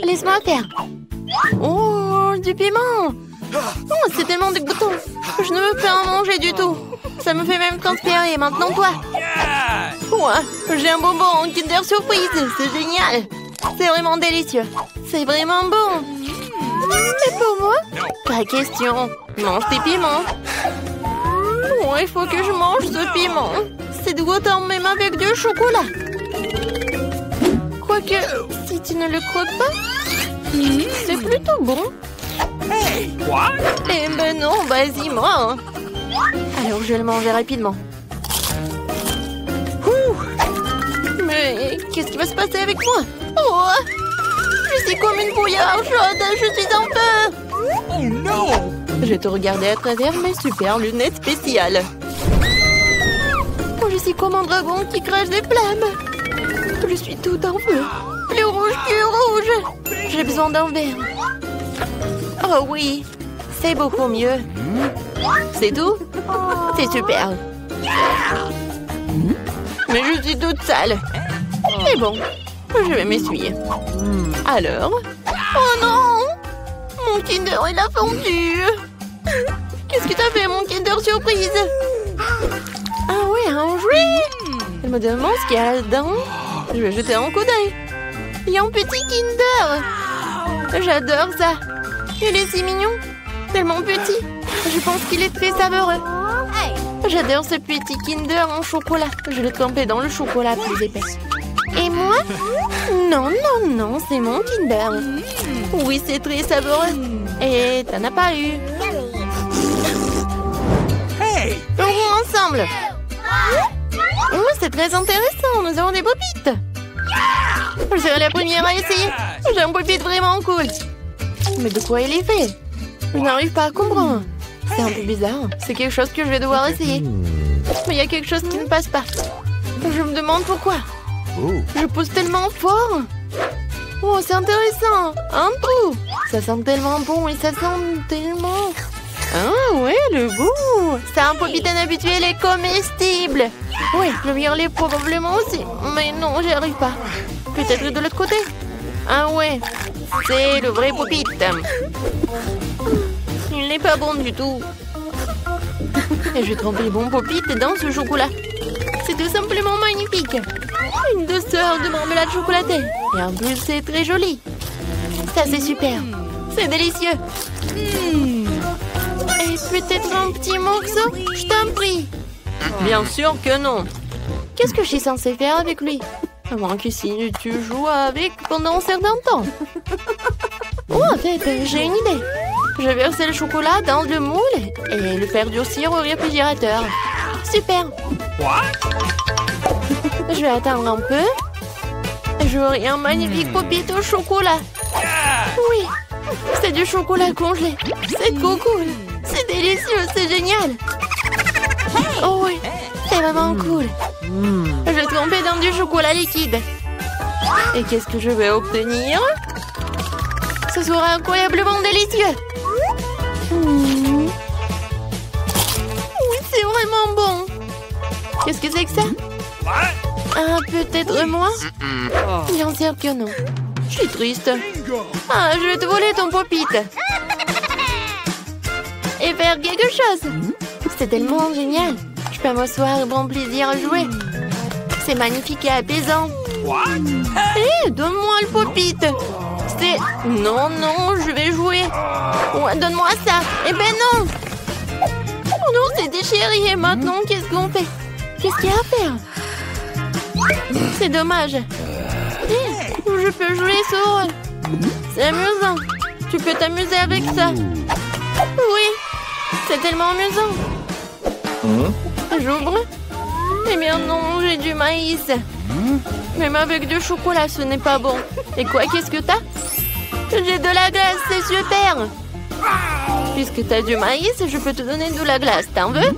Laisse-moi faire. Oh, du piment. Oh, c'est tellement dégoûtant. Je ne veux pas en manger du tout. Ça me fait même transpirer. Maintenant, toi. Ouais, j'ai un bonbon en Kinder Surprise. C'est génial. C'est vraiment délicieux. C'est vraiment bon. Et pour moi? Pas question. Mange tes piments. Oh, il faut que je mange ce piment. C'est dégoûtant même avec du chocolat. Quoique, si tu ne le croques pas, c'est plutôt bon. Eh ben non, vas-y, moi. Alors je le mange rapidement. Mais qu'est-ce qui va se passer avec moi? Oh, je suis comme une bouillarde chaude, je suis en feu. Oh non! Je te regardais à travers mes super lunettes spéciales. Oh, je suis comme un dragon qui crache des flammes. Je suis tout en feu. Plus rouge que rouge. J'ai besoin d'un verre. Oh oui, c'est beaucoup mieux. C'est tout? C'est super. Mais je suis toute sale. Mais bon, je vais m'essuyer. Alors? Oh non! Mon Kinder, il a fondu. Qu'est-ce que t'as fait, mon Kinder Surprise? Ah ouais, un jouet. Elle me demande ce qu'il y a dedans. Je vais jeter un coup d'œil. Il y a un petit Kinder. J'adore ça. Il est si mignon. Tellement petit. Je pense qu'il est très savoureux. J'adore ce petit Kinder en chocolat. Je l'ai trempé dans le chocolat plus épais. Et moi? Non, non, non, c'est mon Kinder. Oui, c'est très savoureux. Et t'en as pas eu. On ensemble. Oh, c'est très intéressant. Nous avons des popites. Je serai la première à essayer. J'ai un popite vraiment cool. Mais de quoi il est fait? Je n'arrive pas à comprendre. C'est un peu bizarre. C'est quelque chose que je vais devoir essayer. Mais il y a quelque chose qui ne passe pas. Je me demande pourquoi. Je pousse tellement fort. Oh, c'est intéressant. Un trou. Ça sent tellement bon et ça sent tellement... Ah ouais, le goût. C'est un popite inhabituel et comestible. Oui, le mien l'est probablement aussi. Mais non, j'y arrive pas. Peut-être de l'autre côté. Ah ouais, c'est le vrai popite. Il n'est pas bon du tout. Et je trempe les bons popites dans ce chocolat. C'est tout simplement magnifique. Une douceur de marmelade chocolatée. Et en plus, c'est très joli. Ça, c'est super. C'est délicieux. Et peut-être un petit morceau? Je t'en prie. Bien sûr que non. Qu'est-ce que je suis censée faire avec lui? À moins que si tu joues avec pendant un certain temps. Oh, en fait, j'ai une idée. Je vais verser le chocolat dans le moule et le faire durcir au réfrigérateur. Super. Je vais attendre un peu. J'aurai un magnifique popite au chocolat. Oui, c'est du chocolat congelé. C'est trop cool. C'est délicieux, c'est génial. Oh oui, c'est vraiment cool. Je vais tremper dans du chocolat liquide. Et qu'est-ce que je vais obtenir? Ce sera incroyablement délicieux. Oui, c'est vraiment bon. Qu'est-ce que c'est que ça? Ah, peut-être moi? Bien sûr que non. Je suis triste. Ah, je vais te voler ton popite. Et faire quelque chose. C'est tellement génial. Je peux m'asseoir et prendre plaisir à jouer. C'est magnifique et apaisant. Hé, donne-moi le popite. C'est... Non, non, je vais jouer. Ouais, donne-moi ça. Eh ben non. Oh non, c'est déchiré. Et maintenant, qu'est-ce qu'on fait? Qu'est-ce qu'il y a à faire? C'est dommage. Je peux jouer sur... C'est amusant. Tu peux t'amuser avec ça. Oui, c'est tellement amusant. J'ouvre. Eh bien non, j'ai du maïs. Même avec du chocolat, ce n'est pas bon. Et quoi, qu'est-ce que t'as? J'ai de la glace, c'est super. Puisque t'as du maïs, je peux te donner de la glace. T'en veux?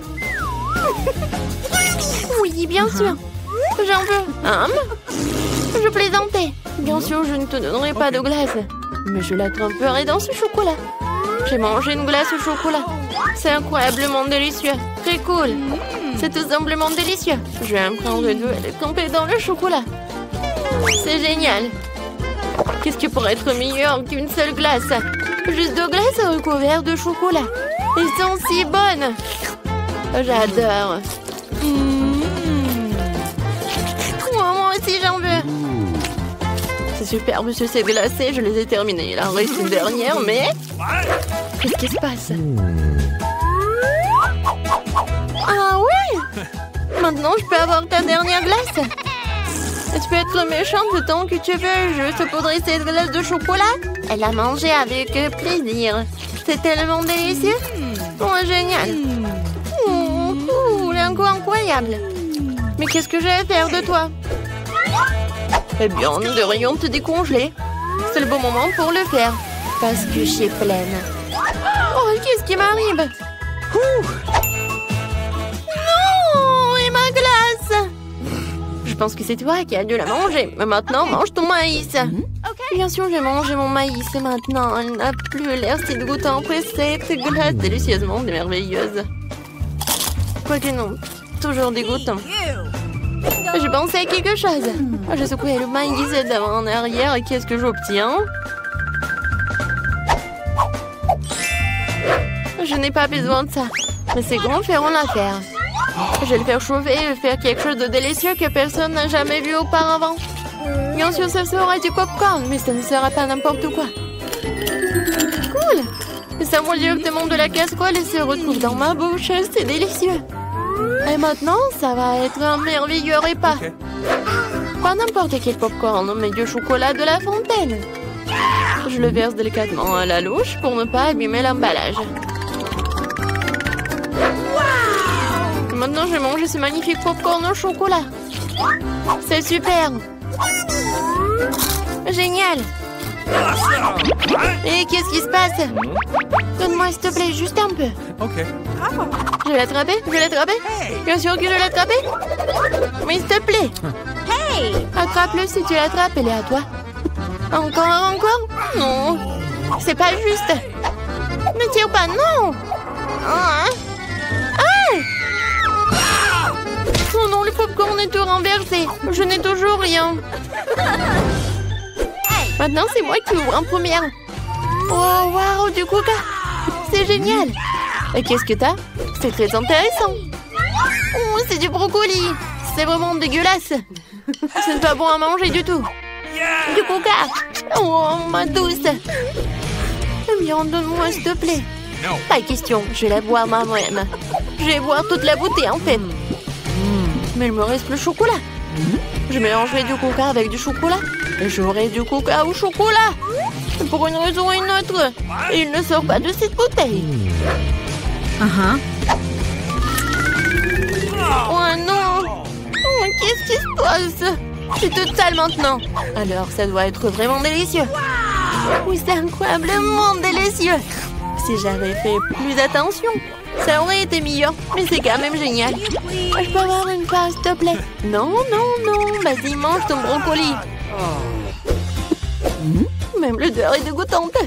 Oui, bien sûr. J'en veux. Je plaisantais. Bien sûr, je ne te donnerai pas de glace. Mais je la tremperai dans ce chocolat. J'ai mangé une glace au chocolat. C'est incroyablement délicieux. Très cool. C'est tout simplement délicieux. Je vais en prendre deux et les tremper dans le chocolat. C'est génial. Qu'est-ce qui pourrait être meilleur qu'une seule glace? Juste 2 glaces recouvertes de chocolat. Elles sont si bonnes. J'adore. Moi aussi, j'en veux. C'est superbe, ce c'est glacé. Je les ai terminées. Il en reste une dernière, mais... Qu'est-ce qui se passe? Ah oui! Maintenant, je peux avoir ta dernière glace. Tu peux être méchante le temps que tu veux. Je saupoudrer cette glace de chocolat. Elle a mangé avec plaisir. C'est tellement délicieux. Oh, génial. Incroyable. Mais qu'est-ce que je vais faire de toi? Eh bien, nous devrions te décongeler. C'est le bon moment pour le faire. Parce que je suis pleine. Oh, qu'est-ce qui m'arrive? Non! Et ma glace! Je pense que c'est toi qui as dû la manger. Mais maintenant, mange ton maïs. Bien sûr, j'ai mangé mon maïs. Et maintenant, elle n'a plus l'air si dégoûtant après cette glace délicieusement merveilleuse. Quoique non, toujours dégoûtant. Je pensais à quelque chose. Je secouais le maïs d'avant en arrière et qu'est-ce que j'obtiens? Je n'ai pas besoin de ça. Mais ces grands feront l'affaire. Je vais le faire chauffer et faire quelque chose de délicieux que personne n'a jamais vu auparavant. Bien sûr, ce sera du popcorn, mais ce ne sera pas n'importe quoi. Cool! Ça vole directement de la casserole et se retrouve dans ma bouche. C'est délicieux. Et maintenant, ça va être un merveilleux repas. Pas n'importe quel popcorn, mais du chocolat de la fontaine. Je le verse délicatement à la louche pour ne pas abîmer l'emballage. Maintenant, je vais manger ce magnifique popcorn au chocolat. C'est super. Génial. Et qu'est-ce qui se passe? Donne-moi, s'il te plaît, juste un peu. Ok. Je vais l'attraper? Je vais l'attraper? Bien sûr que je vais l'attraper. Mais s'il te plaît. Attrape-le si tu l'attrapes, elle est à toi. Encore? Non. C'est pas juste. Ne tire pas, non. Oh non, le popcorn est tout renversé. Je n'ai toujours rien. Maintenant, c'est moi qui ouvre en première. Oh, waouh, du coca. C'est génial. Et qu'est-ce que t'as? C'est très intéressant. Oh, c'est du brocoli. C'est vraiment dégueulasse. Ce n'est pas bon à manger du tout. Du coca. Oh, ma douce. Eh bien, donne-moi, s'il te plaît. Pas question, je vais la boire moi-même. Je vais boire toute la bouteille, en fait. Mais il me reste le chocolat. Je mélangerai du coca avec du chocolat. Et j'aurai du coca au chocolat. Pour une raison ou une autre. Et il ne sort pas de cette bouteille. Oh non. Oh, qu'est-ce qui se passe? Je suis toute sale maintenant. Alors, ça doit être vraiment délicieux. Oui, c'est incroyablement délicieux. Si j'avais fait plus attention, ça aurait été meilleur. Mais c'est quand même génial. Je peux avoir une part, s'il te plaît? Non. Vas-y, mange ton brocoli. Même l'odeur est dégoûtante.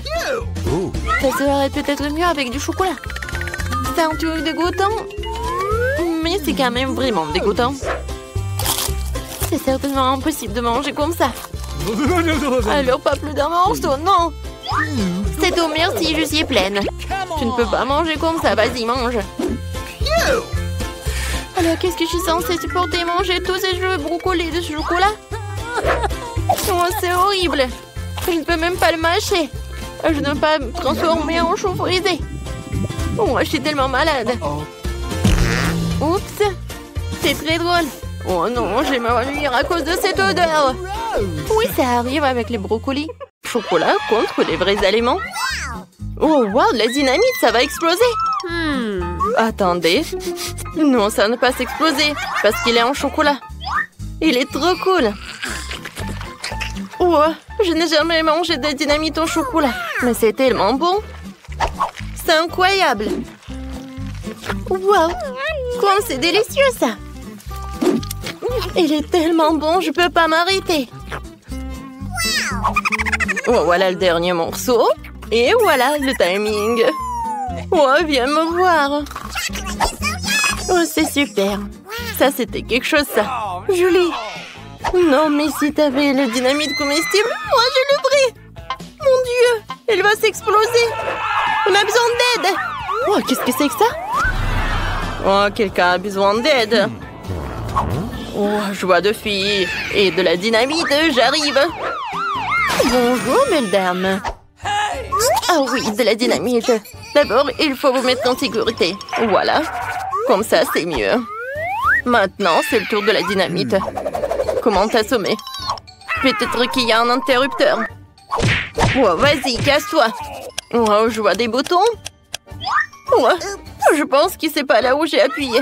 Ça serait peut-être mieux avec du chocolat. C'est un truc dégoûtant. Mais c'est quand même vraiment dégoûtant. C'est certainement impossible de manger comme ça. Alors pas plus d'un morceau, non. C'est tout, merci, je suis pleine. Tu ne peux pas manger comme ça, vas-y, mange. Alors qu'est-ce que je suis censée supporter manger tous ces jeux de brocoli de chocolat? Oh, c'est horrible. Je ne peux même pas le mâcher. Je ne peux pas me transformer en chou frisé. Oh, je suis tellement malade. Oups, c'est très drôle. Oh non, je vais m'ennuyer à cause de cette odeur. Oui, ça arrive avec les brocolis. Chocolat contre les vrais aliments. Oh, wow, la dynamite, ça va exploser. Attendez. Non, ça ne peut pas s'exploser parce qu'il est en chocolat. Il est trop cool. Oh, je n'ai jamais mangé de dynamite au chocolat. Mais c'est tellement bon. C'est incroyable. Wow, comme c'est délicieux ça. Il est tellement bon, je peux pas m'arrêter. Oh, voilà le dernier morceau. Et voilà le timing. Oh, viens me voir. Oh, c'est super. Ça, c'était quelque chose, ça. Julie. Non, mais si t'avais le dynamite comestible, moi je le ferais. Mon Dieu, elle va s'exploser. On a besoin d'aide. Oh, qu'est-ce que c'est que ça? Oh, quelqu'un a besoin d'aide. Oh, je vois deux filles et de la dynamite, j'arrive. Bonjour, belle dame. Ah oui, de la dynamite. D'abord, il faut vous mettre en sécurité. Voilà. Comme ça, c'est mieux. Maintenant, c'est le tour de la dynamite. Comment t'assommer? Peut-être qu'il y a un interrupteur. Oh, vas-y, casse-toi. Oh, je vois des boutons. Oh, je pense que c'est pas là où j'ai appuyé.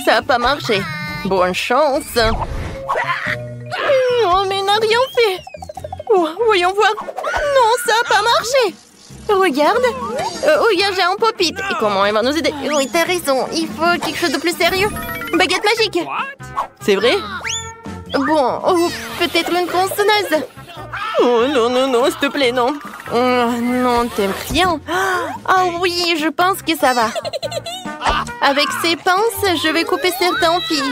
Ça n'a pas marché. Bonne chance. Oh, mais il n'a rien fait. Oh, voyons voir. Non, ça n'a pas marché. Regarde. Regarde, j'ai un pop-it. Et comment elle va nous aider? Oui, t'as raison. Il faut quelque chose de plus sérieux. Baguette magique. C'est vrai? Bon, peut-être une tronçonneuse. Oh non, non, non, s'il te plaît, non. Non, t'aimes rien. Ah oui, je pense que ça va. Avec ces pinces, je vais couper certains fils.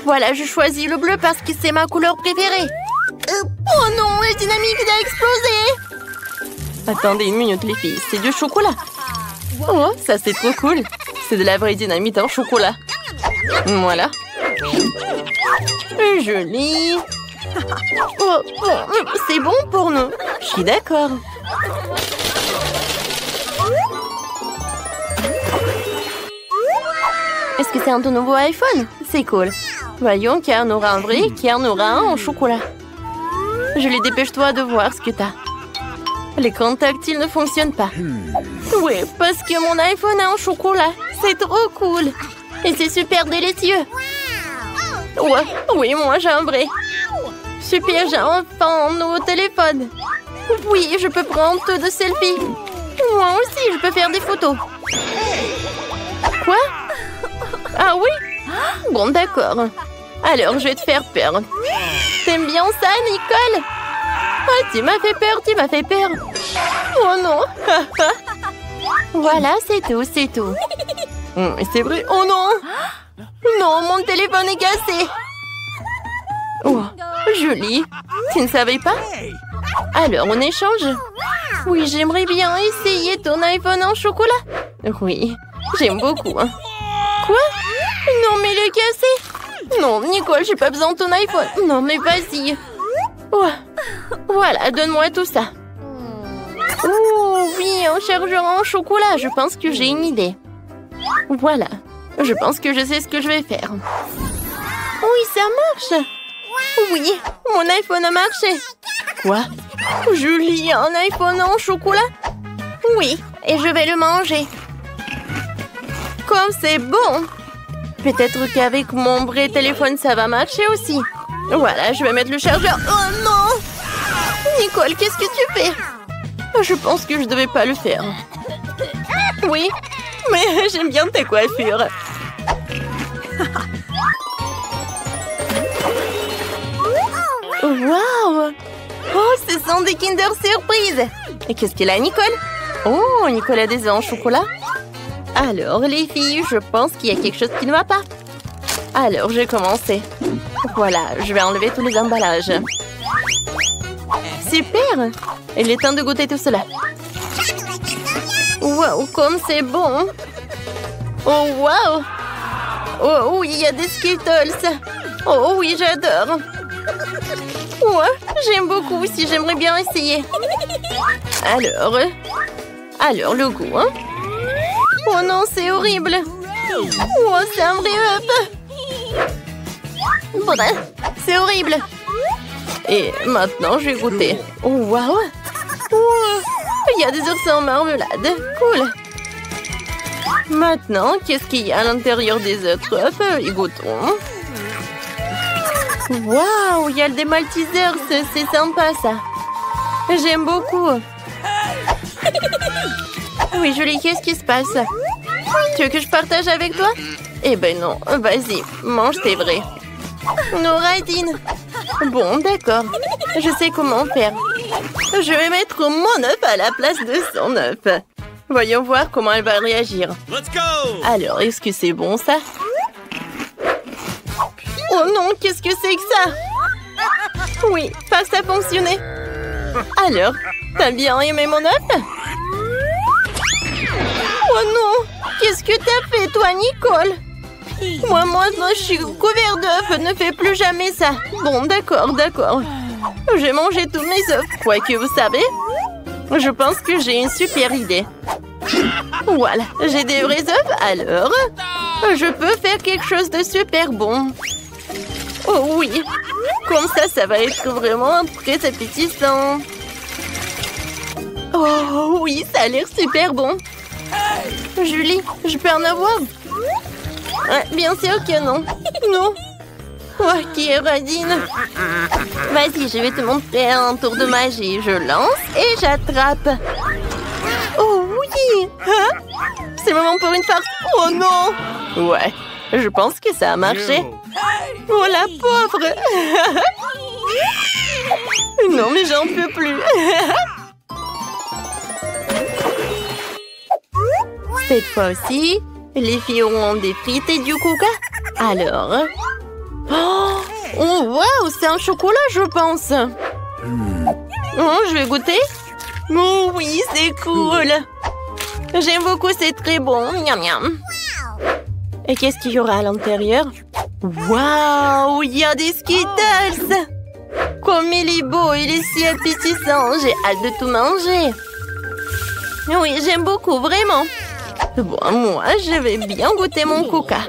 Voilà, je choisis le bleu parce que c'est ma couleur préférée. Oh non, la dynamite a explosé. Attendez une minute, les filles, c'est du chocolat. Oh, ça c'est trop cool. C'est de la vraie dynamite en chocolat. Voilà. Joli. Oh, c'est bon pour nous. Je suis d'accord. Est-ce que c'est un ton nouveau iPhone? C'est cool. Voyons qui en aura un vrai, qui en aura un en chocolat. Julie, dépêche-toi de voir ce que t'as. L'écran tactile ne fonctionne pas. Oui, parce que mon iPhone est en chocolat. C'est trop cool. Et c'est super délicieux. Ouais, oui, moi j'ai un vrai. Super, j'ai enfin un nouveau téléphone. Oui, je peux prendre tout de selfies. Moi aussi, je peux faire des photos. Quoi? Ah oui? Bon, d'accord. Alors, je vais te faire peur. T'aimes bien ça, Nicole? Oh, tu m'as fait peur, tu m'as fait peur. Oh non. Voilà, c'est tout, c'est tout. C'est vrai. Oh non. Non, mon téléphone est cassé. Oh, Julie, tu ne savais pas? Alors, on échange? Oui, j'aimerais bien essayer ton iPhone en chocolat. Oui, j'aime beaucoup. Hein. Quoi? Non, mais il est cassé. Non, Nicole, j'ai pas besoin de ton iPhone. Non, mais vas-y. Oh. Voilà, donne-moi tout ça. Oh, oui, un chargeur en chocolat. Je pense que j'ai une idée. Voilà. Je pense que je sais ce que je vais faire. Oui, ça marche. Oui, mon iPhone a marché. Quoi? Julie, un iPhone en chocolat? Oui, et je vais le manger. Comme c'est bon. Peut-être qu'avec mon vrai téléphone, ça va marcher aussi. Voilà, je vais mettre le chargeur. Oh non! Nicole, qu'est-ce que tu fais? Je pense que je devais pas le faire. Oui, mais j'aime bien ta coiffure. Waouh! Oh, ce sont des Kinder Surprise! Et qu'est-ce qu'elle a, Nicole? Oh, Nicole a des œufs en chocolat. Alors, les filles, je pense qu'il y a quelque chose qui ne va pas. Alors, je vais commencer. Voilà, je vais enlever tous les emballages. Super! Il est temps de goûter tout cela. Wow, comme c'est bon! Oh, wow! Oh oui, il y a des Skittles! Oh oui, j'adore! Ouais, j'aime beaucoup aussi, j'aimerais bien essayer. Alors le goût, hein? Oh non, c'est horrible. Oh, c'est un vrai œuf. Bref, c'est horrible. Et maintenant, je vais goûter. Oh, waouh! Oh, il y a des oursins en marmelade. Cool. Maintenant, qu'est-ce qu'il y a à l'intérieur des autres œufs? Et goûtons. Waouh, il y a des Maltesers, c'est sympa ça. J'aime beaucoup. Oui, Julie, qu'est-ce qui se passe? Tu veux que je partage avec toi? Eh ben non, vas-y, mange tes vrais. Noradine. Bon, d'accord, je sais comment faire. Je vais mettre mon œuf à la place de son œuf. Voyons voir comment elle va réagir. Alors, est-ce que c'est bon ça? Oh non, qu'est-ce que c'est que ça? Oui, ça a fonctionné. Alors, t'as bien aimé mon œuf? Oh non, qu'est-ce que t'as fait, toi, Nicole? Moi, je suis couvert d'œufs, ne fais plus jamais ça. Bon, d'accord. J'ai mangé tous mes œufs. Quoique, vous savez, je pense que j'ai une super idée. Voilà, j'ai des vrais œufs, alors je peux faire quelque chose de super bon. Oh oui, comme ça va être vraiment très appétissant. Oh oui, ça a l'air super bon. Julie, je peux en avoir? Bien sûr que non. Non. Oh, qui est radine. Vas-y, je vais te montrer un tour de magie. Je lance et j'attrape. Oh oui. Hein? C'est le moment pour une farce. Oh non. Ouais, je pense que ça a marché. Oh la pauvre. Non mais j'en peux plus. Cette fois-ci, les filles auront des frites et du coca. Alors... Oh, wow, c'est un chocolat, je pense. Oh, je vais goûter. Oh oui, c'est cool. J'aime beaucoup, c'est très bon. Miam, miam. Et qu'est-ce qu'il y aura à l'intérieur? Waouh, il y a des Skittles. Comme il est beau, il est si appétissant. J'ai hâte de tout manger. Oui, j'aime beaucoup, vraiment. Bon, moi, je vais bien goûter mon coca.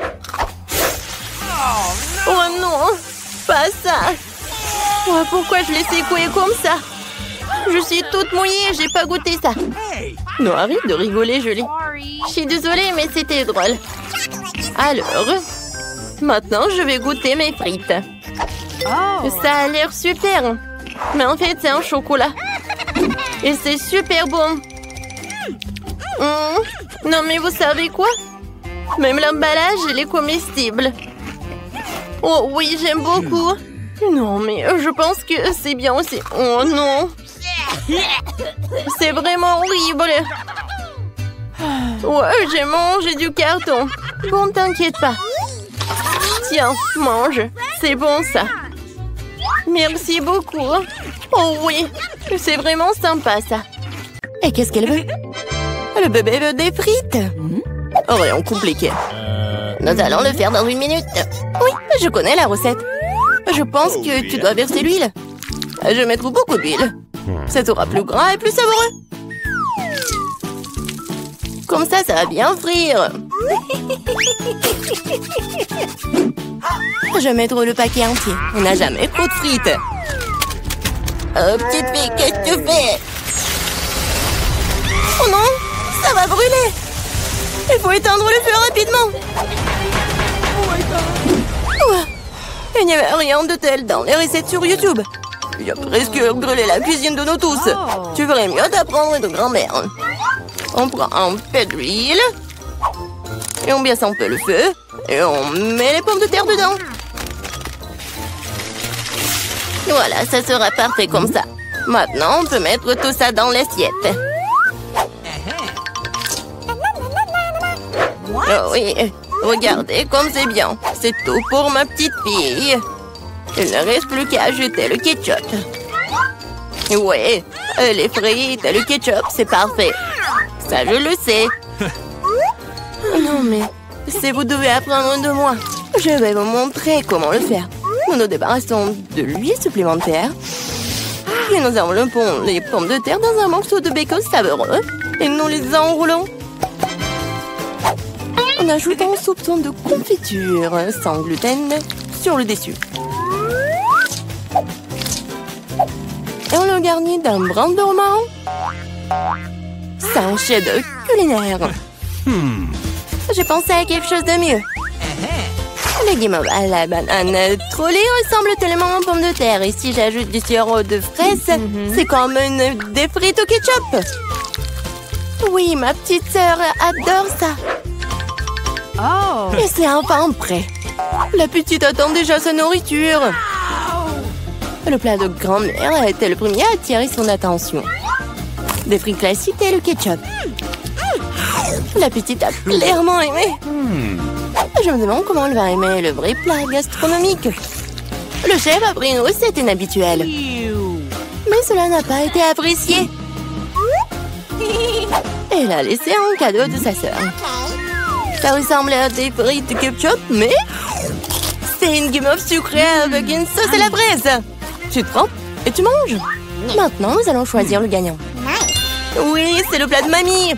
Oh non, pas ça. Oh, pourquoi je l'ai secoué comme ça? Je suis toute mouillée, j'ai pas goûté ça. Non, arrête de rigoler, Julie. Je suis désolée, mais c'était drôle. Alors, maintenant, je vais goûter mes frites. Ça a l'air super. Mais en fait, c'est un chocolat. Et c'est super bon. Non, mais vous savez quoi? Même l'emballage, il est comestible. Oh oui, j'aime beaucoup. Non, mais je pense que c'est bien aussi. Oh non. C'est vraiment horrible. Ouais, j'ai mangé du carton. Bon, t'inquiète pas. Tiens, mange. C'est bon, ça. Merci beaucoup. Oh oui, c'est vraiment sympa, ça. Et qu'est-ce qu'elle veut? Le bébé veut des frites. Rien compliqué. Nous allons le faire dans 1 minute. Oui, je connais la recette. Je pense que tu dois verser l'huile. Je vais mettre beaucoup d'huile. Ça sera plus gras et plus savoureux. Comme ça va bien frire. Je vais mettre le paquet entier. On n'a jamais trop de frites. Oh, petite fille, qu'est-ce que tu fais? Oh non, ça va brûler. Il faut éteindre le feu rapidement. Il n'y avait rien de tel dans les recettes sur YouTube. Il a presque brûlé la cuisine de nous tous. Tu ferais mieux d'apprendre de grand-mère. On prend un peu d'huile. Et on baisse un peu le feu. Et on met les pommes de terre dedans. Voilà, ça sera parfait comme ça. Maintenant, on peut mettre tout ça dans l'assiette. Oh oui, regardez comme c'est bien. C'est tout pour ma petite fille. Il ne reste plus qu'à ajouter le ketchup. Ouais, les frites et le ketchup, c'est parfait. Ça, je le sais. Non, mais vous devez apprendre de moi. Je vais vous montrer comment le faire. Nous nous débarrassons de l'huile supplémentaire. Et nous enveloppons les pommes de terre dans un morceau de bacon savoureux. Et nous les enroulons. En ajoutant un soupçon de confiture sans gluten sur le dessus. Et on le garnit d'un brin de romarin. C'est un chef-d'œuvre culinaire. Je pensais à quelque chose de mieux. Le guimauve à la banane trollée ressemble tellement aux pommes de terre. Et si j'ajoute du sirop de fraise, c'est comme des frites au ketchup. Oui, ma petite sœur adore ça. Et c'est enfin prêt. La petite attend déjà sa nourriture. Le plat de grand-mère a été le premier à attirer son attention. Des frites classiques et le ketchup. La petite a clairement aimé. Je me demande comment elle va aimer le vrai plat gastronomique. Le chef a pris une recette inhabituelle. Mais cela n'a pas été apprécié. Elle a laissé un cadeau de sa sœur. Ça ressemble à des frites de ketchup, mais c'est une guimauve sucrée avec une sauce à la braise. Tu te trempes et tu manges. Maintenant, nous allons choisir le gagnant. Oui, c'est le plat de mamie.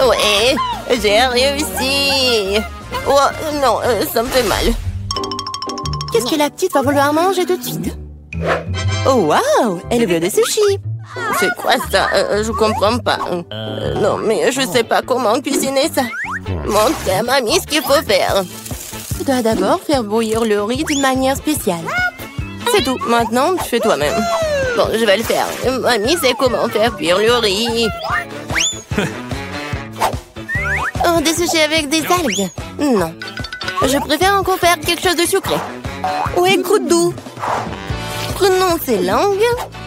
Ouais, j'ai réussi. Oh, non, ça me fait mal. Qu'est-ce que la petite va vouloir manger tout de suite? Oh, waouh, elle veut des sushis. C'est quoi ça? Je comprends pas. Non, mais je sais pas comment cuisiner ça. Montre à mamie ce qu'il faut faire. Tu dois d'abord faire bouillir le riz d'une manière spéciale. C'est tout. Maintenant, tu fais toi-même. Bon, je vais le faire. Mamie sait comment faire cuire le riz. Oh, des sushis avec des algues? Non. Je préfère encore faire quelque chose de sucré. Ouais, croûte doux. Prenons ces langues.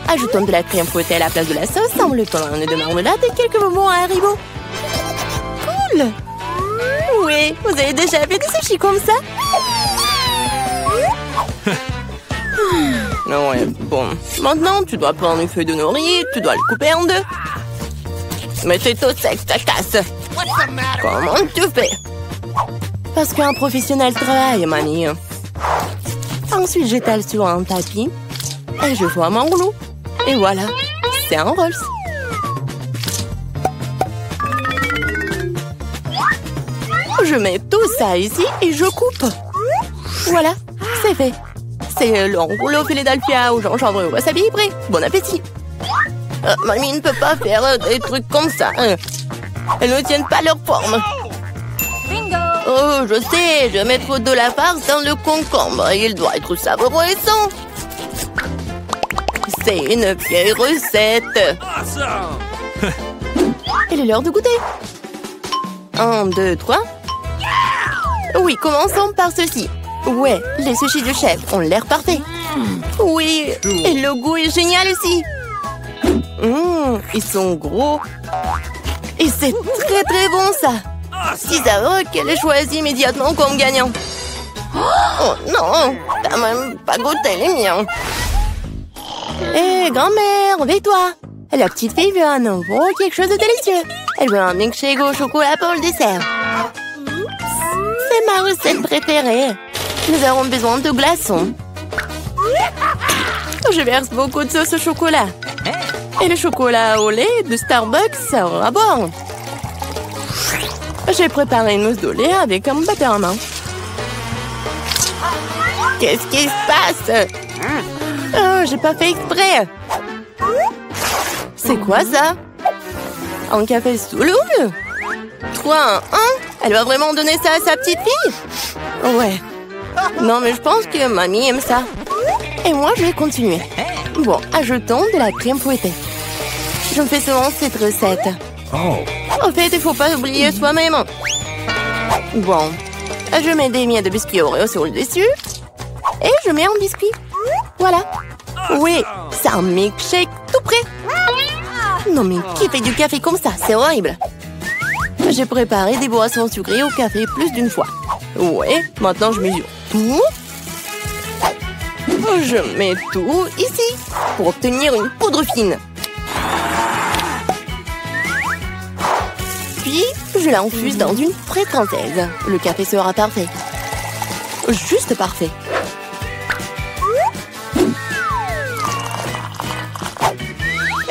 Ajoutons de la crème fouettée à la place de la sauce, enveloppons un nœud de marmelade et quelques bonbons à Haribo. Cool! Oui, vous avez déjà fait des sushis comme ça? Ouais, bon. Maintenant, tu dois prendre une feuille de nori, tu dois le couper en deux. Mais c'est tout sec, ça casse. Comment tu fais? Parce qu'un professionnel travaille, mamie. Ensuite, j'étale sur un tapis et je forme un rouleau. Et voilà, c'est un Rolls. Je mets tout ça ici et je coupe. Voilà, c'est fait. C'est le rouleau Philadelphia au gingembre et au wasabi prêt. Bon appétit. Mamie ne peut pas faire des trucs comme ça. Elles ne tiennent pas leur forme. Oh, je sais, je vais mettre de la farce dans le concombre. Il doit être savoureux et sain. C'est une vieille recette. Il est l'heure de goûter. 1, 2, 3. Oui, commençons par ceci. Ouais, les sushis du chef ont l'air parfaits. Oui, et le goût est génial aussi. Ils sont gros. Et c'est très très bon ça. Si savoureux qu'elle ait choisi immédiatement comme gagnant. Oh non, t'as même pas goûté les miens. Hé, grand-mère, réveille-toi. La petite fille veut un nouveau quelque chose de délicieux. Elle veut un milkshake au chocolat pour le dessert. C'est ma recette préférée. Nous avons besoin de glaçons. Je verse beaucoup de sauce au chocolat. Et le chocolat au lait de Starbucks sera bon. J'ai préparé une mousse de lait avec un batteur à main. Qu'est-ce qui se passe? Oh, j'ai pas fait exprès. C'est quoi ça? Un café sous l'eau? 3, 1. Elle va vraiment donner ça à sa petite fille? Ouais. Non, mais je pense que mamie aime ça. Et moi, je vais continuer. Bon, ajoutons de la crème fouettée. Je me fais souvent cette recette. En fait, il faut pas oublier soi-même. Bon, je mets des miettes de biscuits Oreo sur le dessus. Et je mets un biscuit. Voilà. Oui, c'est un milkshake tout prêt. Non, mais qui fait du café comme ça? C'est horrible. J'ai préparé des boissons sucrées au café plus d'une fois. Ouais, maintenant je mesure tout. Je mets tout ici pour obtenir une poudre fine. Puis, je l'infuse dans une fraise française. Le café sera parfait. Juste parfait.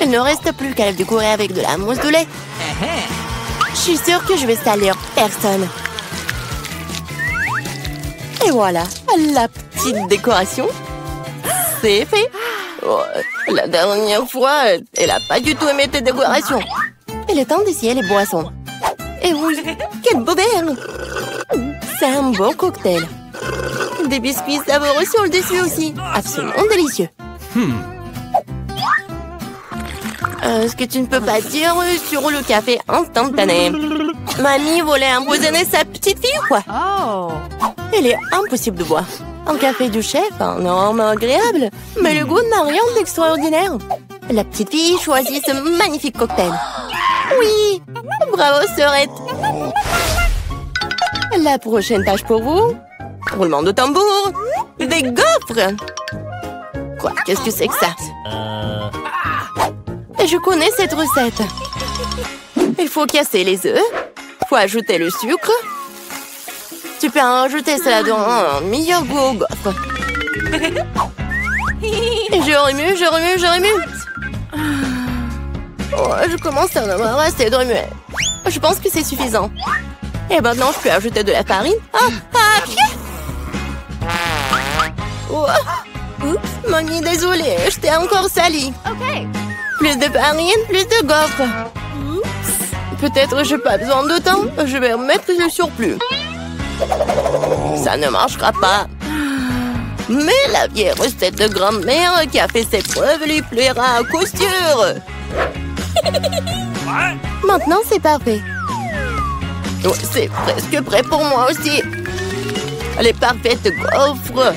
Il ne reste plus qu'à le décorer avec de la mousse de lait. Je suis sûre que je vais salir personne. Et voilà, la petite décoration. C'est fait. Oh, la dernière fois, elle n'a pas du tout aimé tes décorations. Il est temps d'essayer les boissons. Et oui, quelle bobère! C'est un beau cocktail. Des biscuits savoureux sur le dessus aussi. Absolument délicieux. Ce que tu ne peux pas dire sur le café instantané. Mamie voulait empoisonner sa petite fille ou quoi? Il est impossible de boire. Un café du chef, un arôme agréable, mais le goût n'a rien d'extraordinaire. La petite fille choisit ce magnifique cocktail. Oui, bravo, sœurette. La prochaine tâche pour vous. Roulement de tambour. Des gaufres. Quoi? Qu'est-ce que c'est que ça? Je connais cette recette. Il faut casser les œufs. Il faut ajouter le sucre. Tu peux en rajouter cela dans un meilleur goût aux gaufres. Je remue, je remue, je remue. Oh, je commence à en avoir assez de remuer. Je pense que c'est suffisant. Et maintenant, je peux ajouter de la farine. Oh. Oups, mamie, désolée, je t'ai encore sali. Plus de farine, plus de gaufres. Peut-être je n'ai pas besoin de temps. Je vais remettre le surplus. Ça ne marchera pas. Mais la vieille recette de grand-mère qui a fait ses preuves lui plaira à coup sûr. Maintenant, c'est parfait. Oh, c'est presque prêt pour moi aussi. Les parfaites gaufres.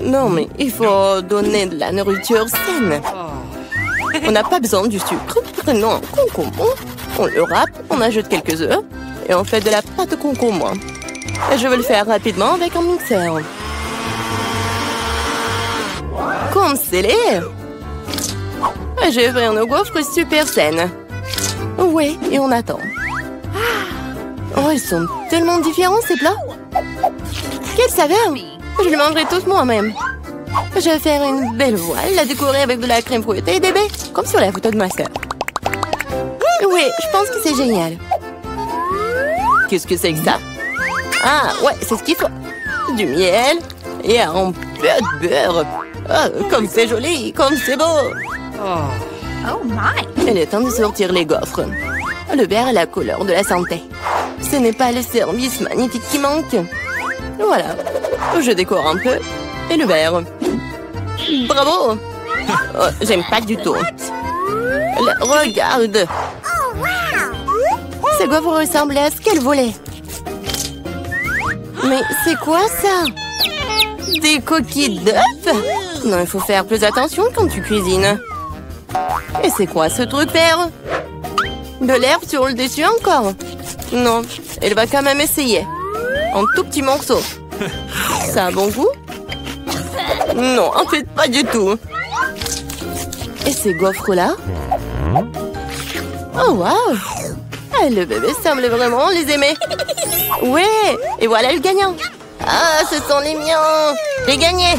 Non, mais il faut donner de la nourriture saine. On n'a pas besoin du sucre. Prenons un concombre. On le râpe, on ajoute quelques œufs et on fait de la pâte de concombre. Et je vais le faire rapidement avec un mixeur. Comme scellé. J'ai fait une gaufre super saine. Ouais, et on attend. Oh, ils sont tellement différents ces plats. Quelle saveur! Je les mangerai tous moi-même. Je vais faire une belle voile, la décorer avec de la crème fouettée et des baies, comme sur la photo de ma sœur. Oui, je pense que c'est génial. Qu'est-ce que c'est que ça? Ah, ouais, c'est ce qu'il faut. Du miel et un peu de beurre. Oh, comme c'est joli, comme c'est beau. Oh my! Il est temps de sortir les gaufres. Le beurre est la couleur de la santé. Ce n'est pas le service magnifique qui manque. Voilà. Je décore un peu. Et le beurre. Bravo! Oh, j'aime pas du tout. Regarde! Ces gaufres ressemblent à ce qu'elle voulait. Mais c'est quoi ça? Des coquilles d'œufs? Non, il faut faire plus attention quand tu cuisines. Et c'est quoi ce truc vert? De l'herbe sur le dessus encore? Non, elle va quand même essayer. Un tout petit morceau. Ça a bon goût? Non, en fait, pas du tout. Et ces gaufres-là? Oh, waouh! Ah, le bébé semble vraiment les aimer. Ouais, et voilà le gagnant. Ah, ce sont les miens. J'ai gagné.